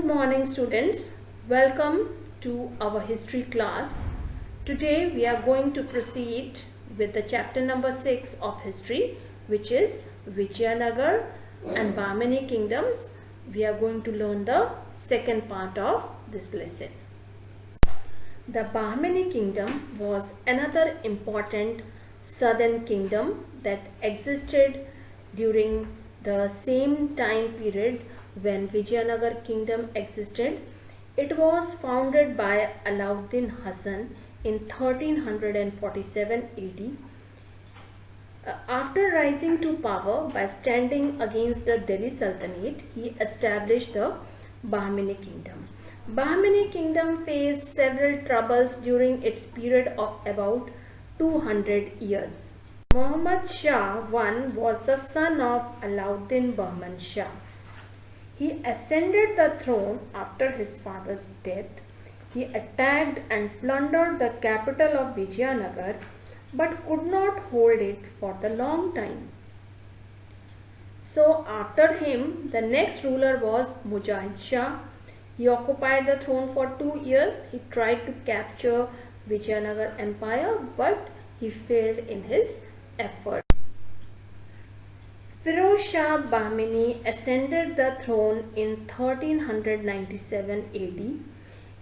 morning, students. Welcome to our history class. Today we are going to proceed with the chapter number 6 of history, which is Vijayanagar and Bahmani kingdoms. We are going to learn the second part of this lesson. The Bahmani kingdom was another important southern kingdom that existed during the same time period when Vijayanagar kingdom existed. It was founded by Alauddin Hasan in 1347 AD. After rising to power by standing against the Delhi Sultanate, he established the Bahmani kingdom. Bahmani kingdom faced several troubles during its period of about 200 years. Muhammad Shah I was the son of Alauddin Bahman Shah. He ascended the throne after his father's death. He attacked and plundered the capital of Vijayanagar but could not hold it for the long time. So after him, the next ruler was Mujahid Shah. He occupied the throne for 2 years. He tried to capture Vijayanagar Empire, but he failed in his effort. Firoz Shah Bahmani ascended the throne in 1397 AD.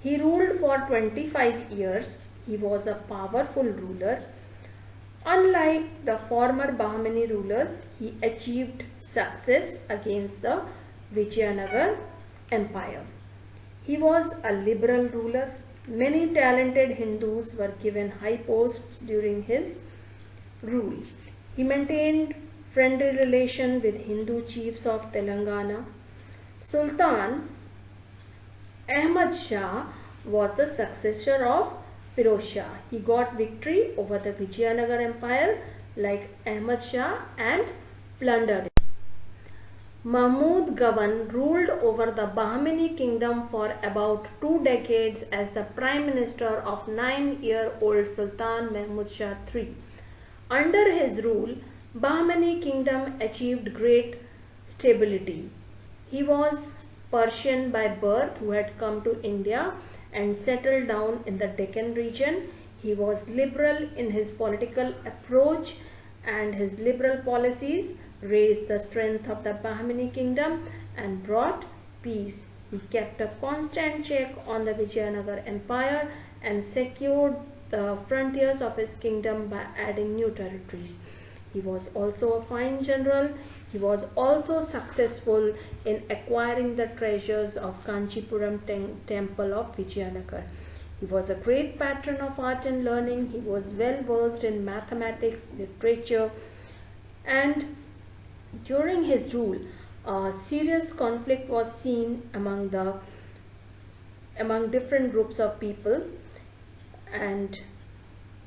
He ruled for 25 years. He was a powerful ruler. Unlike the former Bahmani rulers, he achieved success against the Vijayanagar Empire. He was a liberal ruler. Many talented Hindus were given high posts during his rule. He maintained friendly relation with Hindu chiefs of Telangana. Sultan Ahmad Shah was the successor of Firoz Shah. He got victory over the Vijayanagar Empire like Ahmad Shah and plundered it. Mahmud Gawan ruled over the Bahmani kingdom for about 2 decades as the prime minister of 9-year-old Sultan Mahmud Shah III. Under his rule, Bahmani kingdom achieved great stability. He was Persian by birth who had come to India and settled down in the Deccan region. He was liberal in his political approach, and his liberal policies raised the strength of the Bahmani kingdom and brought peace. He kept a constant check on the Vijayanagar Empire and secured the frontiers of his kingdom by adding new territories. He was also a fine general. He was also successful in acquiring the treasures of Kanchipuram temple of Vijayanagar. He was a great patron of art and learning. He was well versed in mathematics, literature, and during his rule, a serious conflict was seen among different groups of people, and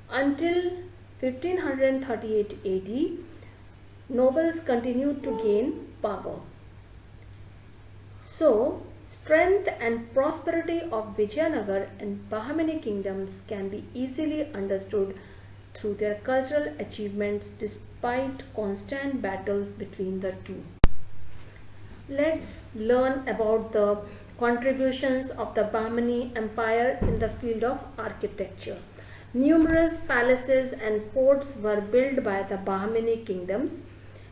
until 1538 AD, nobles continued to gain power. So, strength and prosperity of Vijayanagar and Bahmani kingdoms can be easily understood through their cultural achievements despite constant battles between the two. Let's learn about the contributions of the Bahmani Empire in the field of architecture. Numerous palaces and forts were built by the Bahmani kingdoms.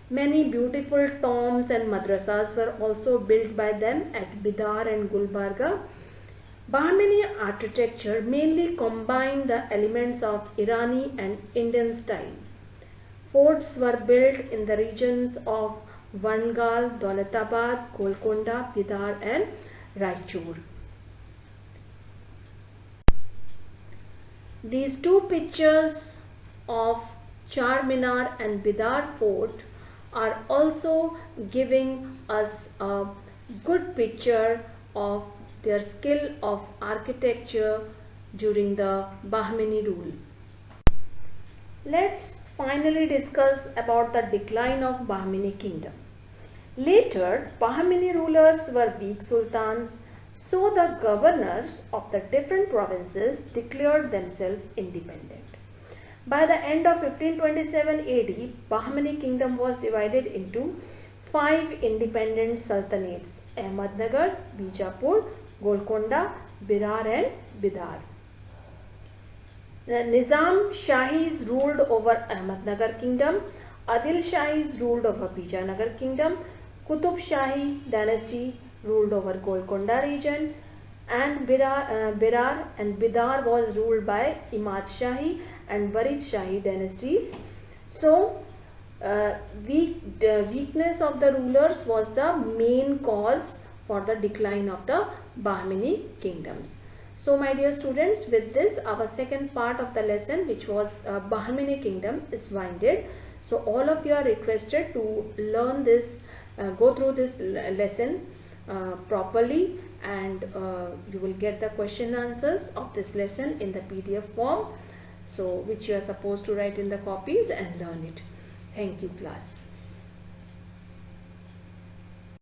Many beautiful tombs and madrasas were also built by them at Bidar and Gulbarga. Bahmani architecture mainly combined the elements of Irani and Indian style. Forts were built in the regions of Vangal, Daulatabad, Golconda, Bidar and Raichur. These two pictures of Charminar and Bidar fort are also giving us a good picture of their skill of architecture during the Bahmani rule. Let's finally discuss about the decline of Bahmani kingdom. Later, Bahmani rulers were weak sultans, so the governors of the different provinces declared themselves independent. By the end of 1527 AD, Bahmani kingdom was divided into 5 independent sultanates: Ahmednagar, Bijapur, Golconda, Berar and Bidar. The Nizam Shahis ruled over Ahmednagar kingdom. Adil Shahis ruled over Bijanagar kingdom. Qutub Shahi dynasty ruled over Golconda region, and Berar and Bidar was ruled by Imad Shahi and Warid Shahi dynasties. So the weakness of the rulers was the main cause for the decline of the Bahmani kingdoms. So my dear students, with this our second part of the lesson, which was Bahmani kingdom, is winded. So all of you are requested to learn this, go through this lesson properly, and you will get the question answers of this lesson in the PDF form, so which you are supposed to write in the copies and learn it. Thank you, class.